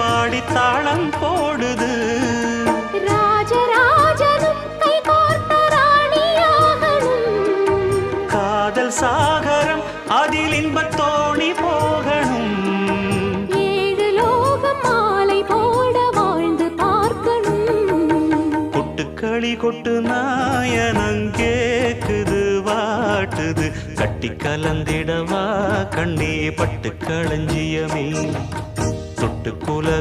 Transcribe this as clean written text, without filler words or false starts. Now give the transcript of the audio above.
பாடி தாளம் போடுது. ராஜராஜனும் கை கோர்த்த ராணியாகணும். காதல் சாகரம் அதில் இன்பத் தோணி போகணும். ஏழு லோகம் மாலை போட வாழ்ந்து பார்க்கணும். கொட்டுக்களி கொட்டு நாயனங்கேக்குது வாட்டுது. கட்டி கலந்திடவா கண்ணே பட்டு களஞ்சியமே தொட்டுக்குல